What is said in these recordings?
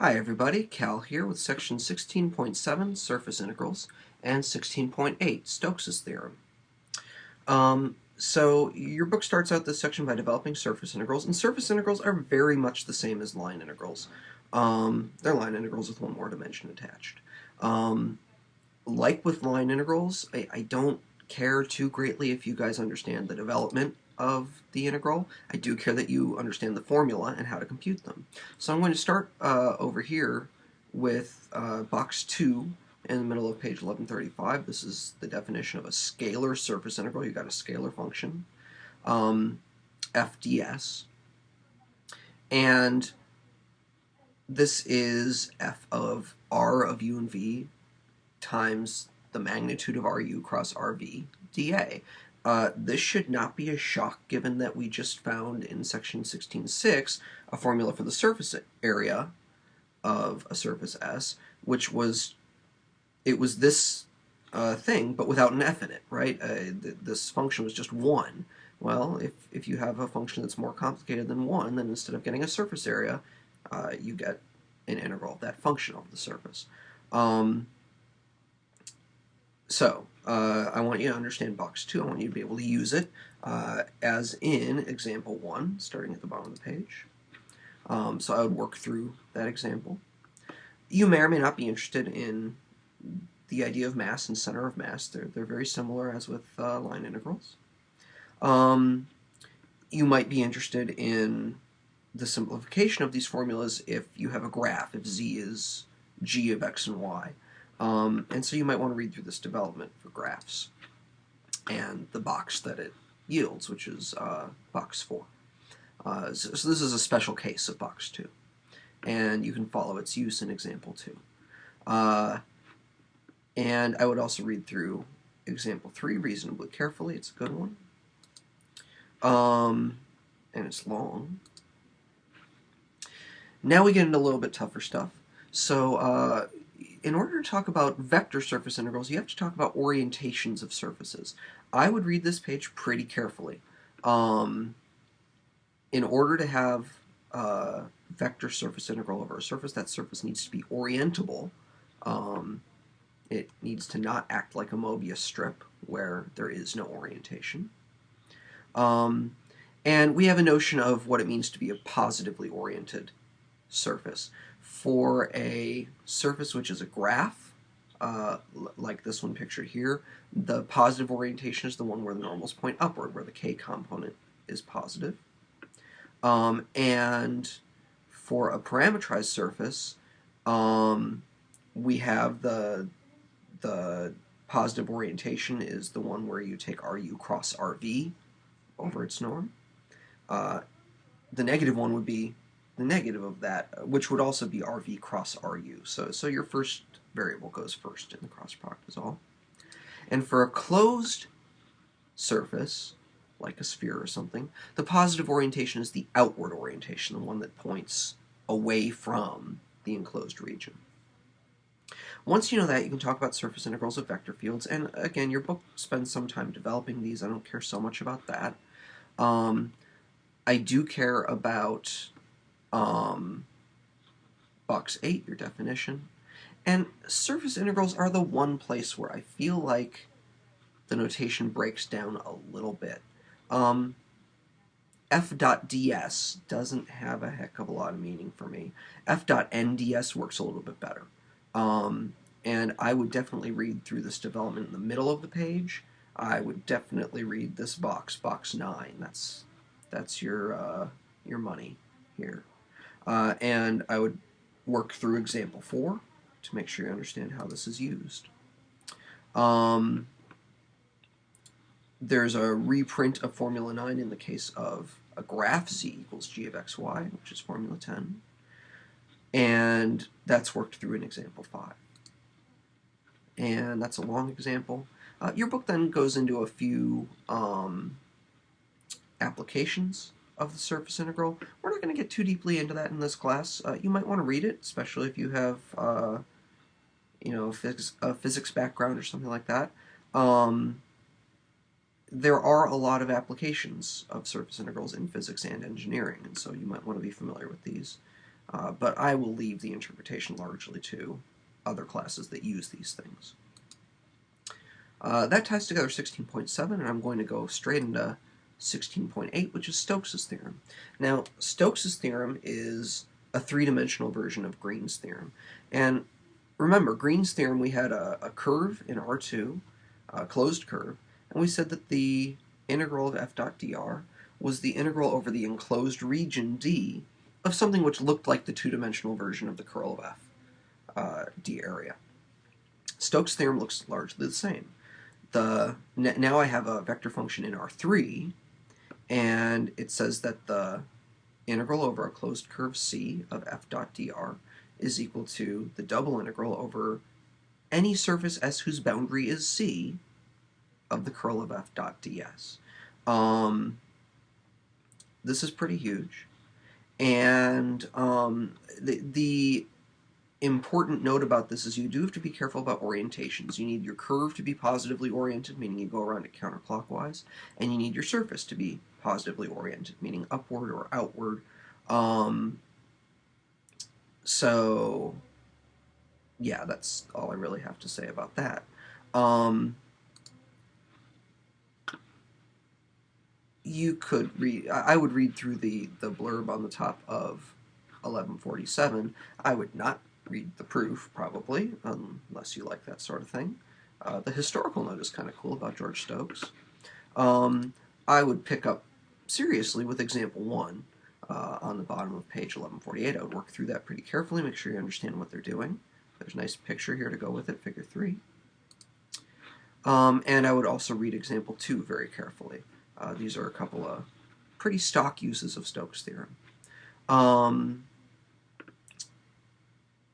Hi everybody, Cal here with section 16.7 surface integrals and 16.8 Stokes' theorem. So your book starts out this section by developing surface integrals, and surface integrals are very much the same as line integrals. They're line integrals with one more dimension attached. Like with line integrals, I don't care too greatly if you guys understand the development of the integral. I do care that you understand the formula and how to compute them. So I'm going to start over here with box 2 in the middle of page 1135. This is the definition of a scalar surface integral. You've got a scalar function, f ds, and this is f of r of u and v times the magnitude of RU cross RV dA. This should not be a shock given that we just found in section 16.6 a formula for the surface area of a surface S, which was, it was this thing, but without an f in it, right? This function was just 1. Well, if you have a function that's more complicated than 1, then instead of getting a surface area, you get an integral of that function of the surface. I want you to understand box 2. I want you to be able to use it as in example 1, starting at the bottom of the page. So I would work through that example. You may or may not be interested in the idea of mass and center of mass. They're very similar as with line integrals. You might be interested in the simplification of these formulas if you have a graph, if z is g of x and y. And so you might want to read through this development for graphs and the box that it yields, which is box 4. So this is a special case of box 2, and you can follow its use in example 2. And I would also read through example 3 reasonably carefully. It's a good one. And it's long. Now we get into a little bit tougher stuff. So in order to talk about vector surface integrals, you have to talk about orientations of surfaces. I would read this page pretty carefully. In order to have a vector surface integral over a surface, that surface needs to be orientable. It needs to not act like a Mobius strip where there is no orientation. And we have a notion of what it means to be a positively oriented surface. For a surface which is a graph, like this one pictured here, the positive orientation is the one where the normals point upward, where the k component is positive. And for a parametrized surface, we have the positive orientation is the one where you take RU cross RV over its norm. The negative one would be the negative of that, which would also be RV cross RU. So your first variable goes first in the cross product is all. And for a closed surface, like a sphere or something, the positive orientation is the outward orientation, the one that points away from the enclosed region. Once you know that, you can talk about surface integrals of vector fields, and again, your book spends some time developing these. I don't care so much about that. I do care about box 8, your definition. And surface integrals are the one place where I feel like the notation breaks down a little bit. F.ds doesn't have a heck of a lot of meaning for me. F.nds works a little bit better. And I would definitely read through this development in the middle of the page. I would definitely read this box, box 9. That's your money here. And I would work through example 4 to make sure you understand how this is used. There's a reprint of Formula 9 in the case of a graph, z equals g of xy, which is Formula 10. And that's worked through in example 5. And that's a long example. Your book then goes into a few applications of the surface integral. We're not going to get too deeply into that in this class. You might want to read it, especially if you have a physics background or something like that. There are a lot of applications of surface integrals in physics and engineering, and so you might want to be familiar with these. but I will leave the interpretation largely to other classes that use these things. That ties together 16.7, and I'm going to go straight into 16.8, which is Stokes' theorem. Now, Stokes' theorem is a three-dimensional version of Green's theorem. And remember, Green's theorem, we had a curve in R2, a closed curve, and we said that the integral of f dot dr was the integral over the enclosed region D of something which looked like the two-dimensional version of the curl of f, D area. Stokes' theorem looks largely the same. Now I have a vector function in R3, and it says that the integral over a closed curve C of f dot dr is equal to the double integral over any surface S whose boundary is C of the curl of f dot ds. This is pretty huge, and the important note about this is you do have to be careful about orientations. You need your curve to be positively oriented, meaning you go around it counterclockwise, and you need your surface to be positively oriented, meaning upward or outward. So, yeah, that's all I really have to say about that. You could read, I would read through the blurb on the top of 1147. I would not read the proof, probably, unless you like that sort of thing. The historical note is kind of cool about George Stokes. I would pick up seriously with example 1 on the bottom of page 1148. I would work through that pretty carefully, make sure you understand what they're doing. There's a nice picture here to go with it, figure 3. And I would also read example 2 very carefully. These are a couple of pretty stock uses of Stokes' theorem.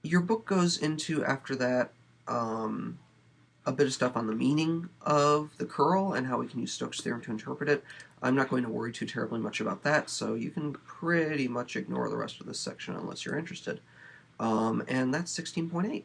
Your book goes into, after that, a bit of stuff on the meaning of the curl and how we can use Stokes' theorem to interpret it. I'm not going to worry too terribly much about that, so you can pretty much ignore the rest of this section unless you're interested. And that's 16.8.